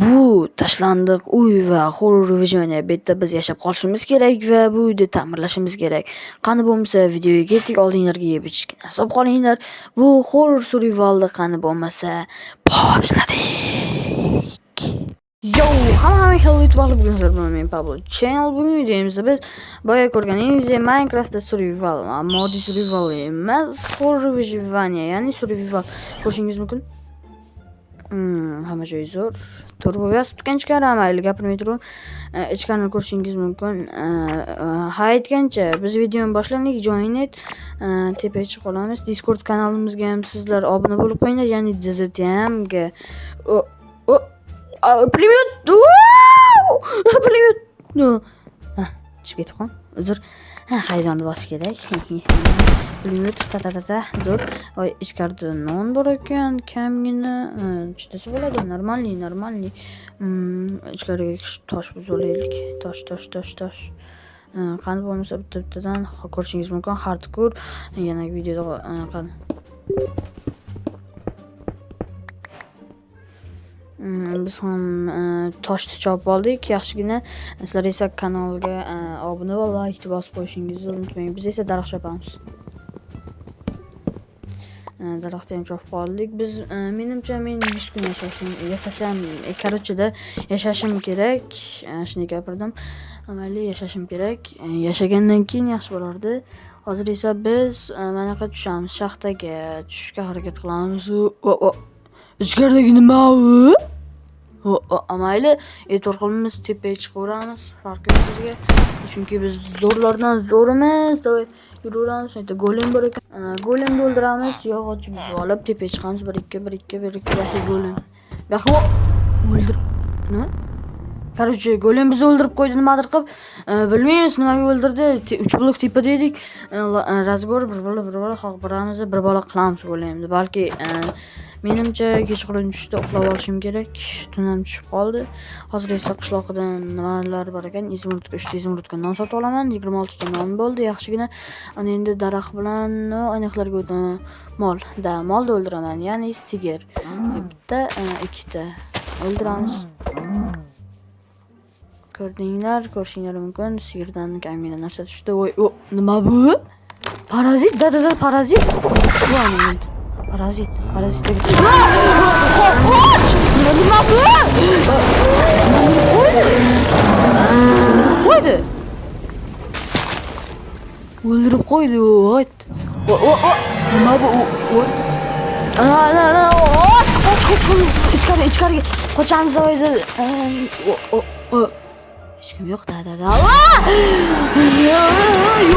Bu tashlandiq uy va horror vizioniya betda biz yashab qolishimiz kerak va bu uyni ta'mirlashimiz kerak. Qani bo'lmasa videoga ketdik, oldinglarga yeb ichishga nasib qolinglar. Bu horror survivalni qani bo'lmasa boshladik. Yo, hamma hello YouTube bugunlar bilan men Pablo Channel. Bugun videomizda biz boya ko'rganingizdek Minecraftda survival, moddiy survival emas, horror vizioniya, ya'ni survival ko'rishingiz mumkin. Hamma joy zo'r. Turbo yozib tutgan chiqaram, mayli gapirmay turib, ichkarini ko'rishingiz mumkin. Ha aytgancha biz videoni boshladik, join et. Tepaga chiqib qolamiz. Discord kanalimizga ham sizlar obuna bo'lib qo'yinglar, ya'ni DZTMga. Pulemyot. Pulemyot. Chiqib ketib qol. Uzr. Hayajonni bosish kerak. Pulemyot zo'r. Voy, ichkarida non bor ekan, kamgina. Chidasa bo'ladi, normalniy. Ichkariga tosh buzib olaylik. Tosh. Qani bo'lmasa bittadan ko'rishingiz mumkin. Hardcore yana videoda qani. Biz ham toshni chopib oldik. Yaxshigina sizlar esa kanalga obuna va like bosib qo'yishingizni unutmang. Biz esa daraxt chopamiz. Daraxtni ham chopib qoldik. Biz menimcha men 100 kun yashashim kerak. Shuni gapirdim. Mayli yashashim kerak. Yashagandan keyin yaxshi bo'lardi. Hozir esa biz mana yoqqa tushamiz. Shaxtaga tushishga harakat qilamiz. Ichkaridagi nima u? Mayli, e'tibor qilamiz, tepaga chiqaveramiz. Farqi yo'q bizga. Chunki biz zo'rlardan zo'rimiz. Davay yuraveramiz. Ayta golem bor ekan. Golemni o'ldiramiz, yog'och buzib olib tepaga chiqamiz. 1-2 golem. Yaxshi o'ldir. Nima? Короче, golem bizni o'ldirib qo'ydi, nimadir qilib. Bilmaymiz nimaga o'ldirdi. 3 blok tepada edik. Razgor bir bola xalqbaramiz, bir bola qilamiz golemni. Balki menimcha kechqurun tushda uxlab olishim kerak. Tunam tushib qoldi. Hozir esa qishloqdan nimalar bor ekan, izmurudga 3 ta izmurudga non sotib olaman. 26 ta non bo'ldi, yaxshigina. Ana endi daraxt bilan aniqlarga o'taman. Molni o'ldiraman, ya'ni sigir. Bitta, 2 ta o'ldiramiz. Ko'rdinglar, ko'rishinglar mumkin. Sigirdan kamina narsa tushdi. Voy, nima bu? Parazit, dada parazit. Parazit. Nima bu? Qo'ydi. O'ldirib qo'ydi. Nima bu? Qoch. Ichkariga qochamiz oyda. Hech kim yo'q, dada. Yo'q.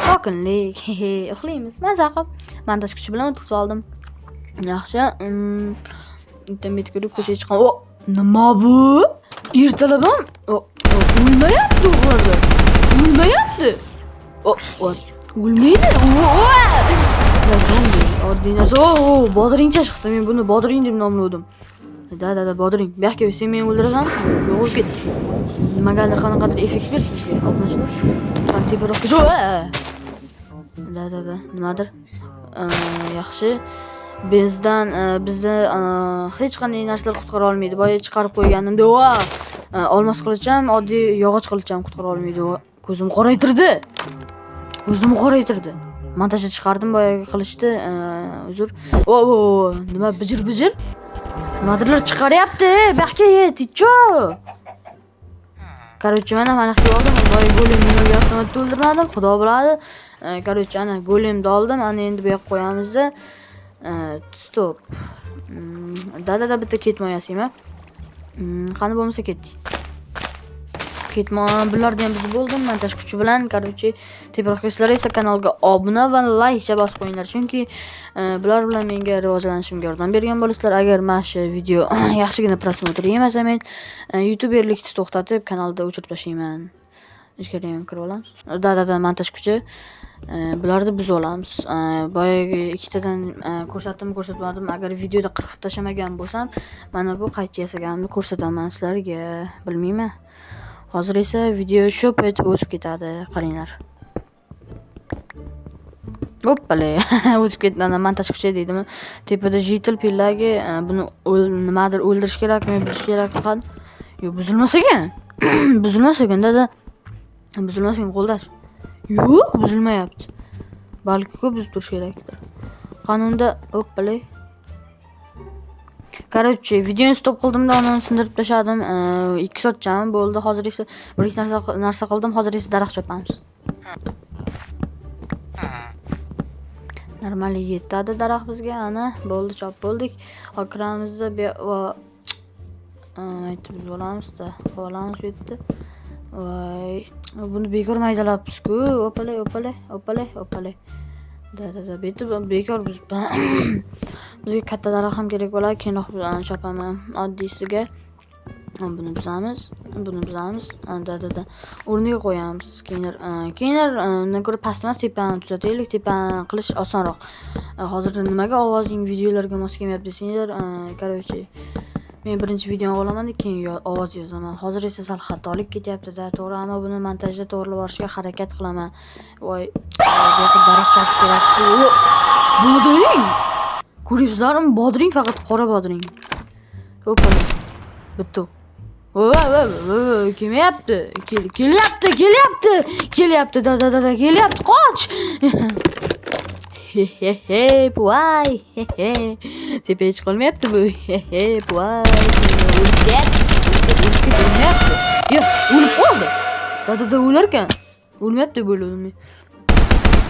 Sokinlik, uxlaymiz, maza qilib. Montaj kuchi bilan o'tkazib oldim. Yaxshi. Internet ko'rib ko'chaga chiqqan. Nima bu? Ertalab ham o'lmayapti ularda. O'lmaydi. Oddiy narsa. Bodringcha chiqdi. Men buni bodring deb nomladim. Dada bodring. Bu yoqqa sen meni o'ldirasan? Yo'q, ket. Nimagadir qanaqadir effekt berdi bizga. Alnashlar. Qantibaroq. Dada nimadir? Yaxshi. Bizni hech qanday narsalar qutqara olmaydi. Boya chiqarib qo'yganimda, olmos qilicham, oddiy yog'och qilicham qutqara olmaydi. Ko'zim qoraytirdi. Montajga chiqardim boyagi qilishdi. Uzr. Nima bijir? Nimadirlar chiqaryapti. Bu yoqqa yetcho. Короче, mana yoqqa oldim. Boy golemni yo'qdan o'ldirmadim. Xudo biladi. Короче, ana golemni oldim. Ana endi bu yoqqa qo'yamiz-da. Stop. Dada bitta ketmayasizmi? Qani bo'lmasa ketdik. Ketman, bularni ham buzib bo'ldim. Montaj kuchi bilan, короче, teparoqdagilar esa kanalga obuna va like bosib qo'yinglar, chunki bular bilan menga rivojlanishimga yordam bergan bo'lasizlar. Agar mana shu video yaxshigina prosmotr yemasa, men youtuberlikni to'xtatib, kanalda o'chirib tashlayman. Ichkariga ham kirib olamiz. Dada montaj kuchi. Bularni buzib olamiz. Boyagi ikkitadan ko'rsatmadim. Agar videoda qirqib tashlamagan bo'lsam, mana bu qaychi yasaganimni ko'rsataman sizlarga. Bilmayman. Hozir esa video shu payt o'tib ketadi. Qaranglar. Hoppala. O'tib ketdi. Ana montaj kuchi deydimi? Tepada jitil pillagi buni nimadir o'ldirish kerakmi, buzish kerakmi? Yo'q, buzilmas ekan. Buzilmas ekan dada. Buzilmas ekan qo'ldash. Yo'q, buzilmayapti. Balki ko'p buzib turish kerakdir. Qanunda hoppala. Короче, videoni stop qildim-da, uni sindirib tashladim. 2 soatchami bo'ldi. Hozir esa bir ikki narsa qildim. Hozir esa daraxt chopamiz. Normali yetadi daraxt bizga. Ana, bo'ldi, chop bo'ldik. Akramizda aytib biz bo'lamiz-da. Qolamiz bu yerda. Voy, buni bekor maydalabsiz-ku. Hoppala. Da bekor biz bizga katta daraxt ham kerak bo'ladi. Keyinroq chopaman oddiysiga. Buni buzamiz. Da. O'rniga qo'yamiz. Keyin undan ko'ra past emas, tepani tuzataylik. Tepani qilish osonroq. Hozir nimaga ovozing videolarga mos kelmayapti desanglar, короче, men birinchi videoni olaman, keyin ovoz yozaman. Hozir esa sal xatolik ketyapti-da, to'g'ri, ammo buni montajda to'g'rilab olishga harakat qilaman. Voy, daraxt chopish kerak. Bodring. Ko'ryapsizlarmi? Bodring, faqat qora bodring. Ho'pala. Bitta. Kelmayapti. Kelyapti. Da, kelyapti. Qoch. Voy. Tepaga chiqa olmayapti bu. Voy. Yo'q, o'lib qoldi. Da o'lar ekan. O'lmayapti bo'ladim.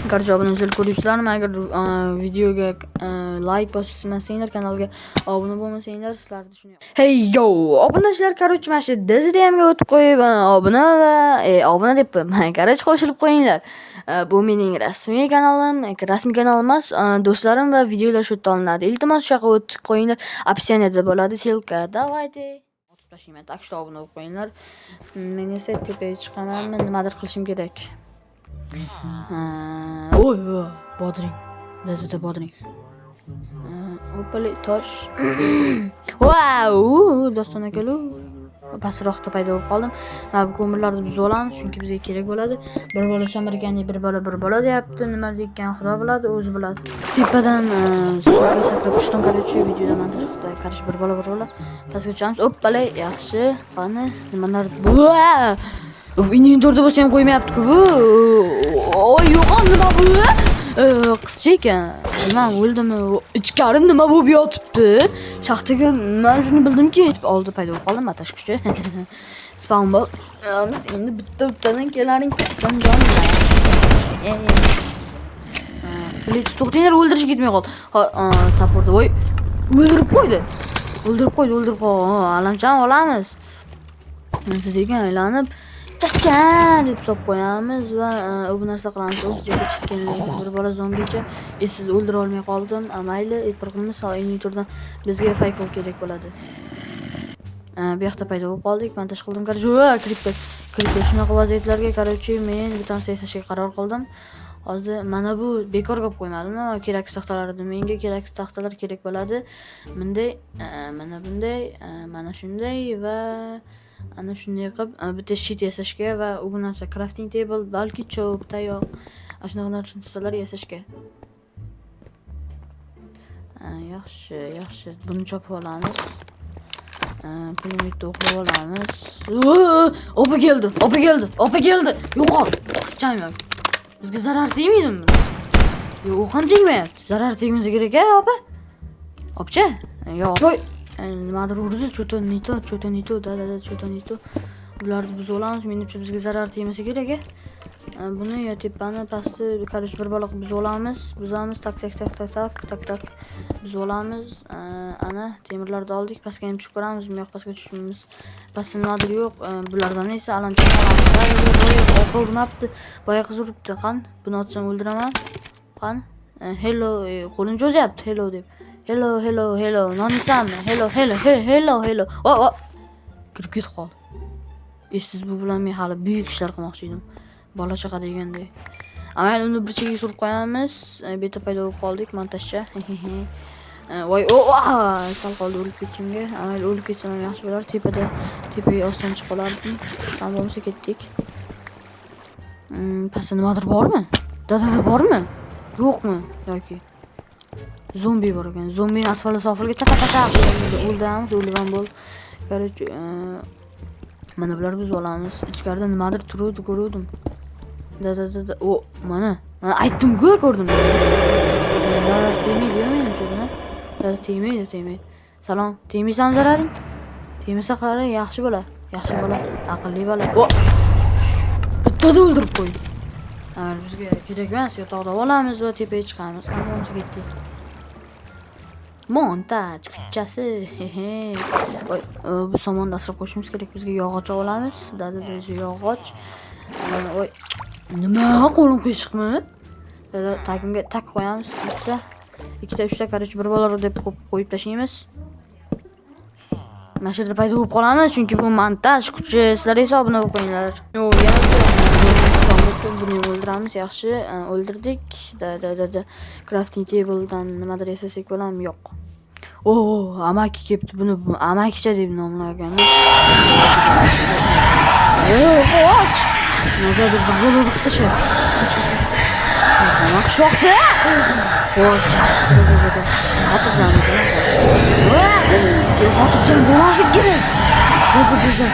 Garchi obunachilar ko'ryapsizlarmi? Agar videoga like bosmasanglar, kanalga obuna bo'lmasanglar, sizlarni tushunyapman. Hey yo, obunachilar, короче, mana shu DZDMga o'tib qo'yib, obuna debman. Короче, qo'shilib qo'yinglar. Bu mening rasmiy kanalim, rasmiy kanal emas, do'stlarim va videolar shu yerda olinadi. Iltimos shu yoqqa o'tib qo'yinglar. Opsiyada bo'ladi, silka. Давайте. O'tib tashlayman. Tak что obuna bo'lib qo'yinglar. Men esa tepaga chiqaman, nimadir qilishim kerak. Oy, bodring. Da bodring. Hoppala, tosh. Wow, doston akalu. Pastroqda paydo bo'lib qoldim. Mana bu ko'mirlarni buzib olamiz, chunki bizga kerak bo'ladi. Bir bola chamirgani bir bola deyapti. Nima degan Xudo biladi, o'zi biladi. Tepadan suvga sakrab tushdim, короче, videoda montajda. Qarshi bir bola. Pastga tushamiz. Hoppala, yaxshi. Qani, nimalar bu? Inventorda bo'lsa ham qo'ymayapti-ku bu. Oy, yo'q, nima bu? Qizcha ekan. Nima o'ldimi? Ichkarim nima bo'lib yotibdi? Shaxtaga men shuni bildimki, oldi paydo bo'lib qoldim, montaj kuchi. Spawn bol. Endi bittadan kelaring. Lekin to'xtinglar, o'ldirish ketmay qoldi. Taporda voy. O'ldirib qo'ydi. Alamchan olamiz. Nima degan aylanib chachan deb hisob qo'yamiz va bu narsa qilamiz. Bir bola zombicha siz o'ldira olmay qoldim. Mayli, bir qilmiz inventordan bizga faykol kerak bo'ladi. Bu yoqda paydo bo'lib qoldik. Montaj qildim. Creeper. Shunaqa vaziyatlarga, короче, men bu narsa yasashga qaror qildim. Hozir mana bu bekorga qo'yib qo'ymadim. Keraksiz taxtalarni menga keraksiz taxtalar kerak bo'ladi. Bunday, mana bunday, mana shunday va ana shunday qilib bitta sheet yasashga va u narsa crafting table, balki cho'p, tayoq, shunaqa narsalar yasashga. Yaxshi. Buni chopib olamiz. Pulemyotni o'qlab olamiz. Opa keldi. Yo'qol. Qizcham yo'q. Bizga zarar tegmaydimi? Yo'q, o'qim tegmayapti. Zarar tegmasa kerak-a, opa? Opcha? Yo'q. Voy. Nimadir urdi, cho'tonito, da. Bularni biz olamiz, menimcha bizga zarar tegmasa kerak-a. Buni yo tepani pastni, короче, bir bola qilib biz olamiz. Buzamiz, tak. Biz olamiz. Ana temirlarni oldik, pastga ham tushib ko'ramiz, bu yoq pastga tushishimiz. Pastda nimadir yo'q. Bulardan esa alamchan olamiz. Oqa urmabdi, boya qiz uribdi. Qan, buni otsam o'ldiraman. Qan, hello, qo'lini cho'zyapti, hello deb. Hello. Nonisanmi? Hello. Kirib ketib qoldi. Siz bu bilan men hali buyuk ishlar qilmoqchi edim. Bola chaqa deganday. Amal uni bir chekka surib qo'yamiz. Beta paydo bo'lib qoldik, montajcha. Voy, sal qoldi o'lib ketishimga. Amal o'lib ketsam ham yaxshi bo'lar. Tepaga oston chiqib qolardim. Ham bo'lmasa ketdik. Pastda nimadir bormi? Dada bormi? yo'qmi yoki zombi bor ekan. Zombini asfaltga sofilga ta o'ldiramiz, o'lib ham bo'ldi. Короче, mana bular biz olamiz. Ichkarida nimadir turuvdi, ko'rdim. Da. O, mana aytdim-ku, ko'rdim. Tegmaydi menimcha. Da tegmaydi. Salom. Tegmaysan zararing? Tegmasa qara, yaxshi bola. Aqlli bola. O! Bittada o'ldirib qo'ydi. Bizga kerak emas, yotoqda olamiz va tepaga chiqamiz. Hammamiz ketdik. Montaj kuchasi. Voy, bu somonni asrab qo'yishimiz kerak. Bizga yog'och olamiz. Dada yog'och. Voy, nima qo'lim qiyshiqmi? Dada tagimga tak qo'yamiz. Bitta, ikkita, uchta, короче, bir bolar deb qo'yib tashlaymiz. Mana shu yerda paydo bo'lib qolamiz, chunki bu montaj kuchi. Sizlar esa obuna bo'lib qo'yinglar. Buni o'ldiramiz, yaxshi. O'ldirdik. Da. Crafting tabledan nimadir yasasak bo'ladimi? Yo'q. Amaki kelibdi. Buni amakicha deb nomlagan. Qoch! Negadir bir bo'lib chiqdi. Nima qishmoqda? Qoch. Xotirjam bo'lmaslik kerak. Da.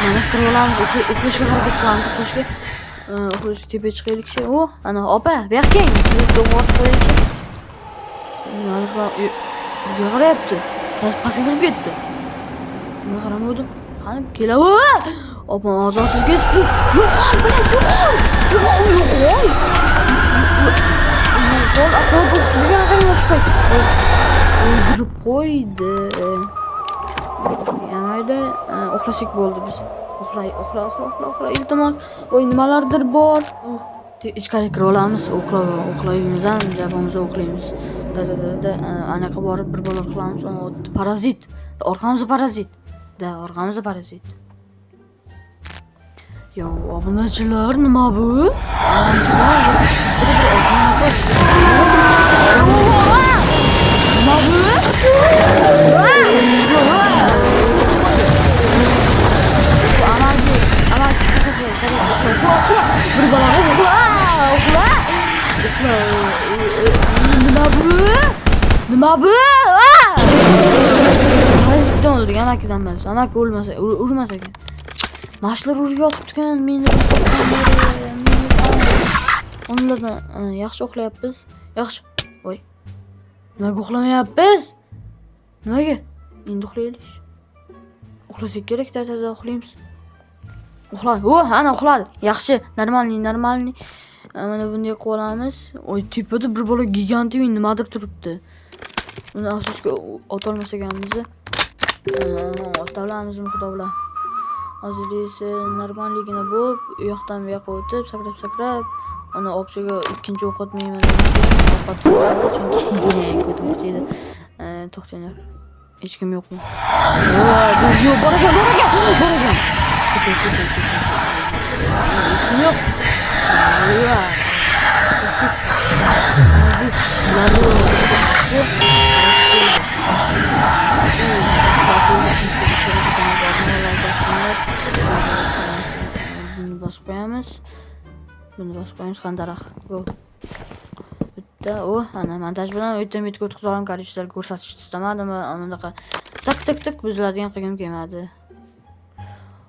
Mana qirolamiz, uxlashga harakat qilamiz, uxlashga tepaga chiqaylikchi. Ana opa, bu yoqqa keng. To'g'ri qo'yaylik. Bizga qarayapti. Pastga kirib ketdi. Men qaramadim. Qani kelaver. Opa, ozorsiz kesdi. Yo'q. O'ldirib qo'ydi. Mayda, uxlasak bo'ldi biz. Uxla. Iltimos. Voy, nimalardir bor. Ichkariga kirib olamiz, uxlaymiz, jabomizga uxlaymiz. Da. Anaqa borib bir bola qilamiz. Parazit. Orqamizda parazit. Yo, obunachilar, nima bu? Bir bala uxla. Nima bu? Parazitdan o'ldik, amakidan emas. Amaki urmasa ekan. Mashlar urib yotibdi-kan meni. Onlardan yaxshi uxlayapmiz. Yaxshi. Voy. Nimaga uxlamayapmiz? Nimaga? Endi uxlaylik. Uxlasak kerak, da uxlaymiz. Uxladi. Ana uxladi. Yaxshi, normalniy. Mana bunday qilib olamiz. Tepada bir bola gigantik nimadir turibdi. Uni afsuski ota olmasak ekanmiz. Ota olamizmi, xudo bilan. Hozir esa normalligina bo'lib, u yoqdan bu yoqqa o'tib, sakrab, uni opsiga ikkinchi o'q otmayman. Chunki to'xtanglar. Hech kim yo'qmi? Yo'q, bor ekan. Hech kim yo'q. Buni bosib qo'yamiz. Qandaroq. Bitta ana montaj bilan o'tib o'tkazib olgan karishlarga ko'rsatishni istamadim. Anaqa tak buziladigan qilgim kelmadi.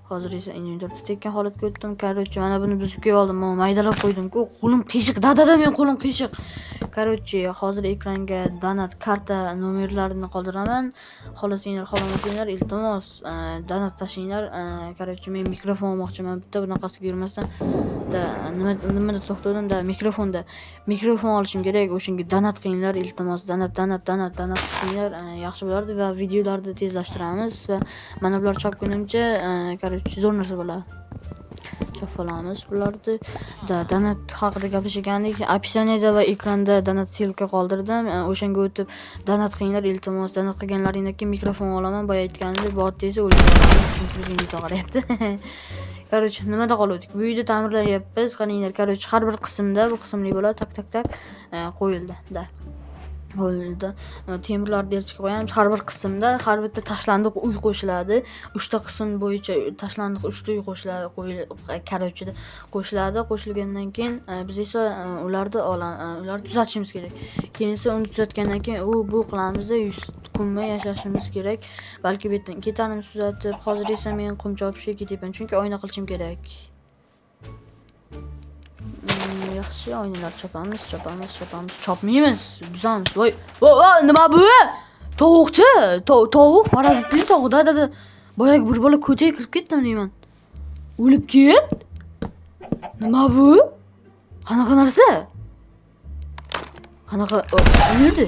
Hozir esa inventorda tekkan holatga o'tdim. Короче, mana buni buzib kelib oldim. Men maydalab qo'ydim-ku. Qo'lim qiyshiq. Da, men qo'lim qiyshiq. Короче, hozir ekranga donat karta nomerlarini qoldiraman. Xohlamasanglar, iltimos donat tashinglar. Короче, men mikrofon olmoqchiman. Bitta bunaqasiga yurmasdan nimada to'xtadim da mikrofon olishim kerak. O'shanga donat qilinglar, iltimos. Donat qilinglar, yaxshi bo'lardi va videolarni tezlashtiramiz va mana bular chop kunimcha короче, zo'r narsa bo'ladi. Chop olamiz bularni. Donat haqida gaplashgandik. Описаниеda va ekranda donat silka qoldirdim. O'shanga o'tib donat qilinglar, iltimos. Donat qilganlaringdan keyin mikrofon olaman. Boya aytganimdek, bot desa o'ldiramiz. To'g'rayapti. Короче, nimada qoldik? Bu uyda ta'mirlayapmiz. Qaranglar, короче, har bir qismda bu qismli bo'ladi. Tak qo'yildi. Hovlida temirlarni yerga qo'yamiz. Har bir qismda har bitta tashlandiq uy qo'shiladi. 3 ta qism bo'yicha tashlandiq 3 ta uy qo'shiladi, korоче qo'shiladi. Qo'shilgandan keyin biz esa ularni tuzatishimiz kerak. Keyin esa uni tuzatgandan keyin bu qilamizda 100 kunmi yashashimiz kerak. Balki bu yerdan ketarmiz tuzatib. Hozir esa men qum chopishga ketyapman, chunki oyna qilishim kerak. Yaxshi oynalar chopamiz. Chopmaymiz, buzamiz. Voy, nima bu? Tovuqchi, tovuq, parazitli tovuq. Da. Boyagi bir bola ko'chaga kirib ketdim deyman. O'lib ket. Nima bu? Qanaqa narsa? Qanaqa o'ldi?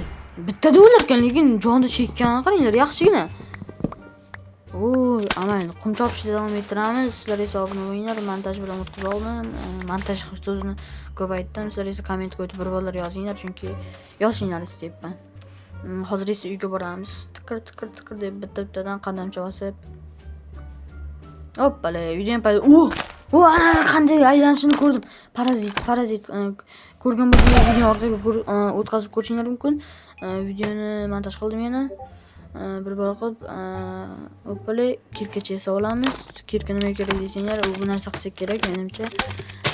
Bittada o'larkan, lekin jonni chekkan qaranglar, yaxshigina. Amayli, qum chopishni davom ettiramiz. Sizlar esa obuna bo'linglar. Montaj bilan o'tkazib oldim. Montaj so'zini ko'paytdim. Sizlar esa komment qo'yib bir bolalar yozinglar, chunki yozinglar istayapman. Hozir esa uyga boramiz. Tiqir deb bitta-bittadan qadamcha bosib. Hoppala, uydan paydo. Qanday aylanishini ko'rdim. Parazit. Ko'rgan bo'lsangiz videoni orqaga o'tkazib ko'rishingiz mumkin. Videoni montaj qildim yana. Bir balo qilib, hoppala, kirkacha yasab olamiz. Kirka nima kerak desanglar, bu narsa qilsak kerak menimcha.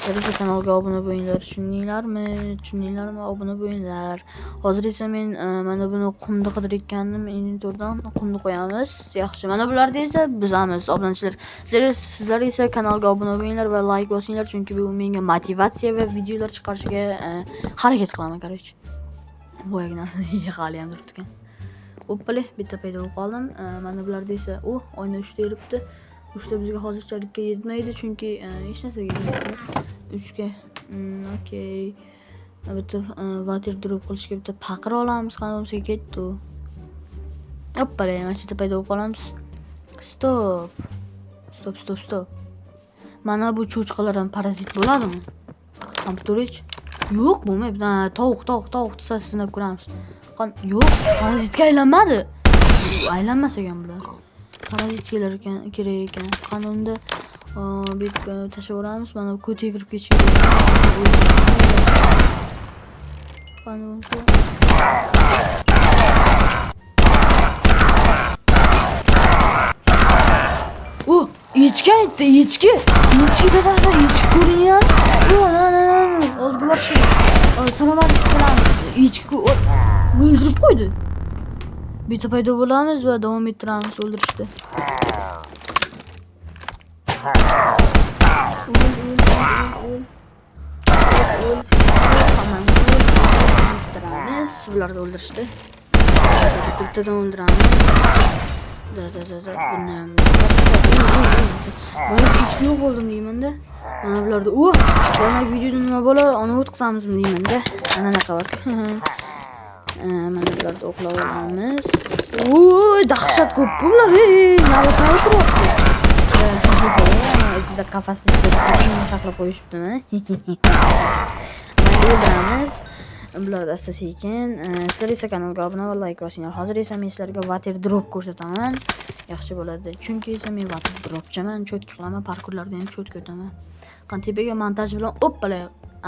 Sizlar kanalga obuna bo'linglar, tushundinglarmi? Obuna bo'linglar. Hozir esa men mana buni qumda qidirayotgandim, inventordan qumni qo'yamiz. Yaxshi. Mana bularni esa buzamiz, obunachilar. Sizlar esa kanalga obuna bo'linglar va like bosinglar, chunki bu menga motivatsiya va videolar chiqarishga harakat qilaman, короче. Boyagi narsani hali ham turibdi ekan. Hoppala, bitta paydo bo'lib qoldim. Mana bularda esa oyna 3 ta yuribdi. 3 ta bizga hozirchalikka yetmaydi, chunki hech narsaga yetmaydi. 3 ga. Okey. Bitta water drop qilishga bitta paqir olamiz, qani bo'lsa ketdi. Hoppala, mana shu yerda paydo bo'lib qolamiz. Stop. Mana bu cho'chqalar ham parazit bo'ladimi? Kompyuterich? Yo'q, bo'lmaydi. Tovuq desa sinab ko'ramiz. Yo'q, parazitga aylanmadi. Aylanmasa ham bular. Parazit kerak ekan. Qanunda bu yerga tashlab yuboramiz. Mana ko'taga kirib ketishga. Qanunda. Echki aytdi, echki ko'ringlar. Oldiga borishdi. Salomat qilamiz. Echki o'ldirib qo'ydi. Bitta paydo bo'lamiz va davom ettiramiz o'ldirishni. Bularni o'ldirishdi. Bittadan o'ldiramiz. Buni hech yo'q bo'ldim deyman-da. Mana bularda mana videoda nima bo'la, uni o'tkazamizmi deyman-da. Anaqa bor. Mana bularda o'qlab olamiz. Dahshat ko'p bular. Navbatlar turibdi. Ichida qafasda saqlab qo'yishibdimi? Mana o'ldiramiz. Bular asta-sekin. Sizlar esa kanalga obuna va like bosinglar. Hozir esa men sizlarga water drop ko'rsataman. Yaxshi bo'ladi. Chunki esa men water dropchiman, cho'tka qilaman, parkurlarda ham cho'tka o'taman. Qani tepaga montaj bilan hoppala.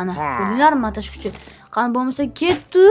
Ana, ko'rdinglarmi montaj kuchi? Qani bo'lmasa ketdi.